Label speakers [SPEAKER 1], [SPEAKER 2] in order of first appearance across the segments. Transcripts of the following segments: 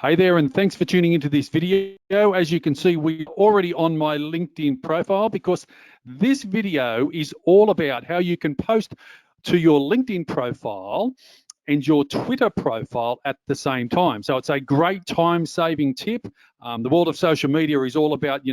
[SPEAKER 1] Hey there, and thanks for tuning into this video. As you can see, we're already on my LinkedIn profile because this video is all about how you can post to your LinkedIn profile and your Twitter profile at the same time. So it's a great time-saving tip. The world of social media is all about,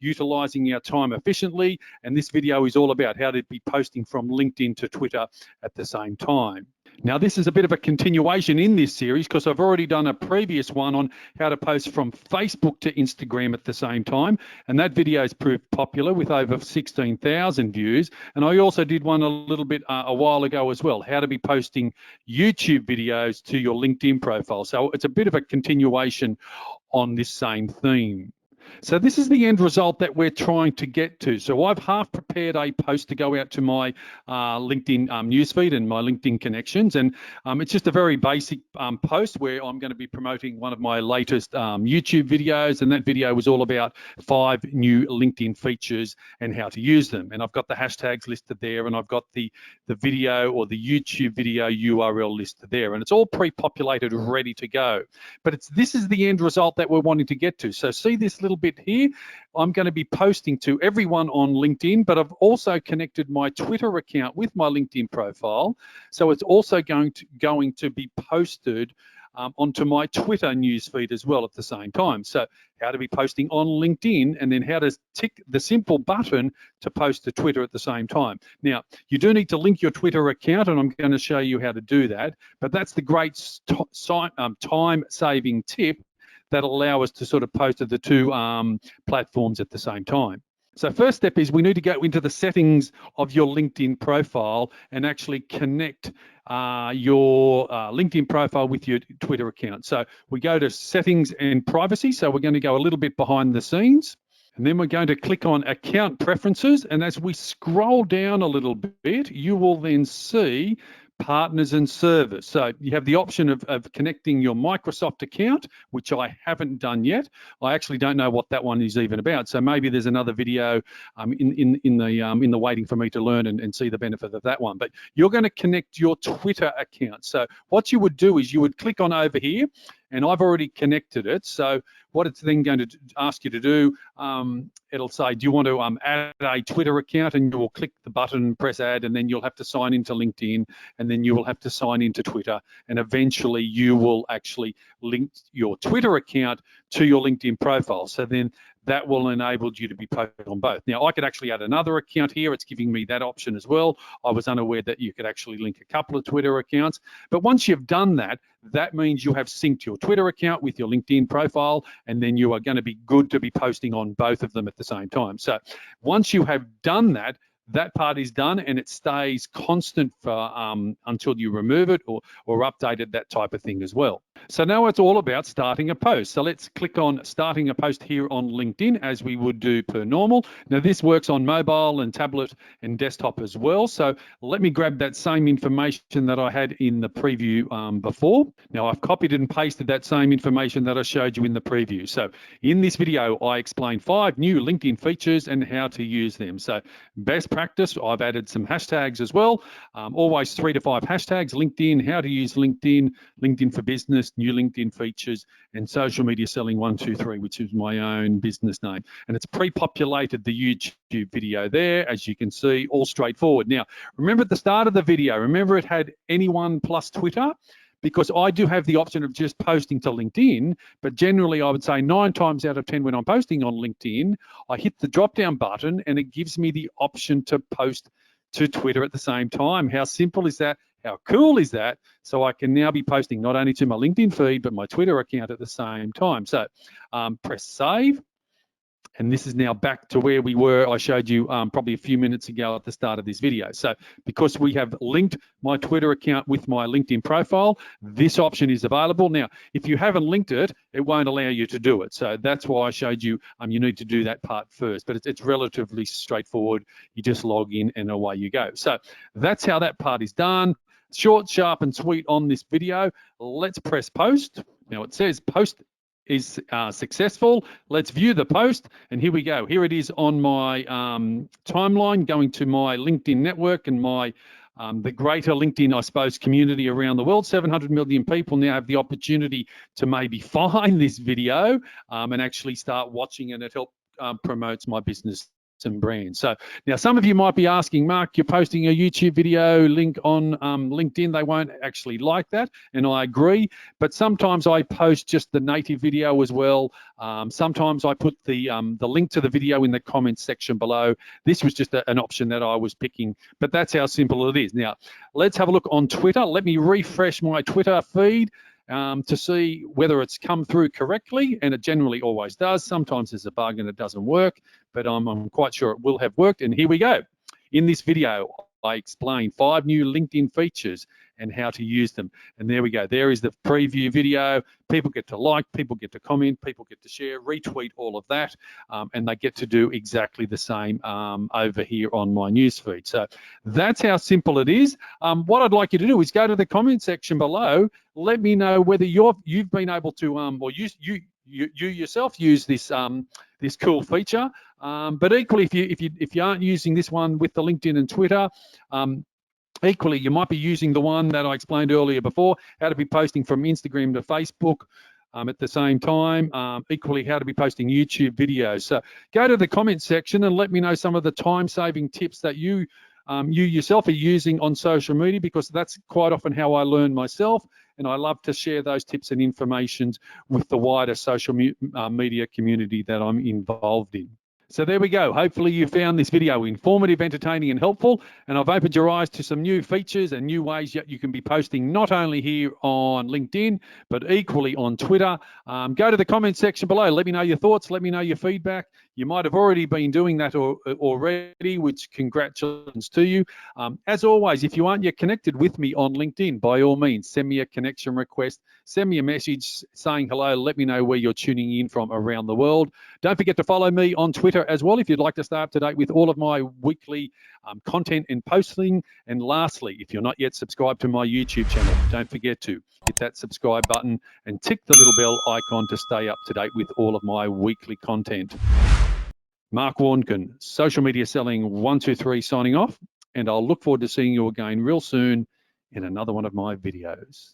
[SPEAKER 1] utilizing our time efficiently, and this video is all about how to be posting from LinkedIn to Twitter at the same time. Now, this is a bit of a continuation in this series because I've already done a previous one on how to post from Facebook to Instagram at the same time, and that video has proved popular with over 16,000 views. And I also did one a little bit a while ago as well, how to be posting YouTube videos to your LinkedIn profile. So it's a bit of a continuation on this same theme. So this is the end result that we're trying to get to. So I've half prepared a post to go out to my LinkedIn newsfeed and my LinkedIn connections. And it's just a very basic post where I'm going to be promoting one of my latest YouTube videos. And that video was all about 5 new LinkedIn features and how to use them. And I've got the hashtags listed there, and I've got the video or the YouTube video URL listed there. And it's all pre-populated, ready to go. But this is the end result that we're wanting to get to. So see this little bit here, I'm going to be posting to everyone on LinkedIn, but I've also connected my Twitter account with my LinkedIn profile. So it's also going to be posted onto my Twitter newsfeed as well at the same time. So how to be posting on LinkedIn, and then how to tick the simple button to post to Twitter at the same time. Now, you do need to link your Twitter account, and I'm going to show you how to do that. But that's the great time-saving tip that allow us to sort of post to the 2 platforms at the same time. So first step is we need to go into the settings of your LinkedIn profile and actually connect your LinkedIn profile with your Twitter account. So we go to settings and privacy. So we're going to go a little bit behind the scenes. And then we're going to click on account preferences. And as we scroll down a little bit, you will then see partners and servers. So you have the option of connecting your Microsoft account, which I haven't done yet. I actually don't know what that one is even about. So maybe there's another video in the waiting for me to learn and see the benefit of that one. But you're going to connect your Twitter account. So what you would do is you would click on over here, and I've already connected it. So what it's then going to ask you to do, it'll say, do you want to add a Twitter account? And you will click the button, press add, and then you'll have to sign into LinkedIn, and then you will have to sign into Twitter. And eventually you will actually link your Twitter account to your LinkedIn profile. So then that will enable you to be posted on both. Now, I could actually add another account here. It's giving me that option as well. I was unaware that you could actually link a couple of Twitter accounts. But once you've done that, that means you have synced your Twitter account with your LinkedIn profile, and then you are going to be good to be posting on both of them at the same time. So once you have done that, that part is done, and it stays constant for until you remove it or update it, that type of thing as well. So now it's all about starting a post. So let's click on starting a post here on LinkedIn, as we would do per normal. Now this works on mobile and tablet and desktop as well. So let me grab that same information that I had in the preview before. Now I've copied and pasted that same information that I showed you in the preview. So in this video, I explain 5 new LinkedIn features and how to use them. So best practice, I've added some hashtags as well. Always 3 to 5 hashtags: LinkedIn, how to use LinkedIn, LinkedIn for Business, new LinkedIn features, and social media selling 123, which is my own business name. And it's pre-populated the YouTube video there, as you can see, all straightforward. Now, remember at the start of the video, remember it had anyone plus Twitter? Because I do have the option of just posting to LinkedIn, but generally I would say 9 times out of 10 when I'm posting on LinkedIn, I hit the drop-down button and it gives me the option to post to Twitter at the same time. How simple is that? How cool is that? So I can now be posting not only to my LinkedIn feed, but my Twitter account at the same time. So press save. And this is now back to where we were. I showed you probably a few minutes ago at the start of this video. So because we have linked my Twitter account with my LinkedIn profile, this option is available. Now, if you haven't linked it, it won't allow you to do it. So that's why I showed you you need to do that part first. But it's relatively straightforward. You just log in and away you go. So that's how that part is done. Short, sharp, and sweet on this video. Let's press post. Now it says post is successful. Let's view the post, and here we go. Here it is on my timeline, going to my LinkedIn network and my the greater LinkedIn, I suppose, community around the world. 700 million people now have the opportunity to maybe find this video and actually start watching, and it helps promotes my business and brand. So now some of you might be asking, Mark, you're posting a YouTube video link on LinkedIn. They won't actually like that, and I agree. But sometimes I post just the native video as well. Sometimes I put the link to the video in the comments section below. This was just an option that I was picking, but that's how simple it is. Now, let's have a look on Twitter. Let me refresh my Twitter feed to see whether it's come through correctly, and it generally always does. Sometimes there's a bug and it doesn't work, but I'm quite sure it will have worked. And here we go. In this video, I explain 5 new LinkedIn features and how to use them. And there we go. There is the preview video. People get to like, people get to comment, people get to share, retweet, all of that. And they get to do exactly the same over here on my newsfeed. So that's how simple it is. What I'd like you to do is go to the comment section below. Let me know whether you've been able to, or you yourself use this this cool feature. But equally, if you aren't using this one with the LinkedIn and Twitter, equally you might be using the one that I explained earlier before, how to be posting from Instagram to Facebook at the same time. Equally, how to be posting YouTube videos. So go to the comment section and let me know some of the time-saving tips that you yourself are using on social media, because that's quite often how I learn myself. And I love to share those tips and information with the wider social media community that I'm involved in. So there we go. Hopefully you found this video informative, entertaining, and helpful. And I've opened your eyes to some new features and new ways that you can be posting, not only here on LinkedIn, but equally on Twitter. Go to the comment section below. Let me know your thoughts. Let me know your feedback. You might have already been doing that already, which congratulations to you. As always, if you aren't yet connected with me on LinkedIn, by all means, send me a connection request. Send me a message saying hello. Let me know where you're tuning in from around the world. Don't forget to follow me on Twitter as well if you'd like to stay up to date with all of my weekly content and posting. And lastly, if you're not yet subscribed to my YouTube channel, don't forget to hit that subscribe button and tick the little bell icon to stay up to date with all of my weekly content. Mark Warnken, Social Media Selling 123, signing off, and I'll look forward to seeing you again real soon in another one of my videos.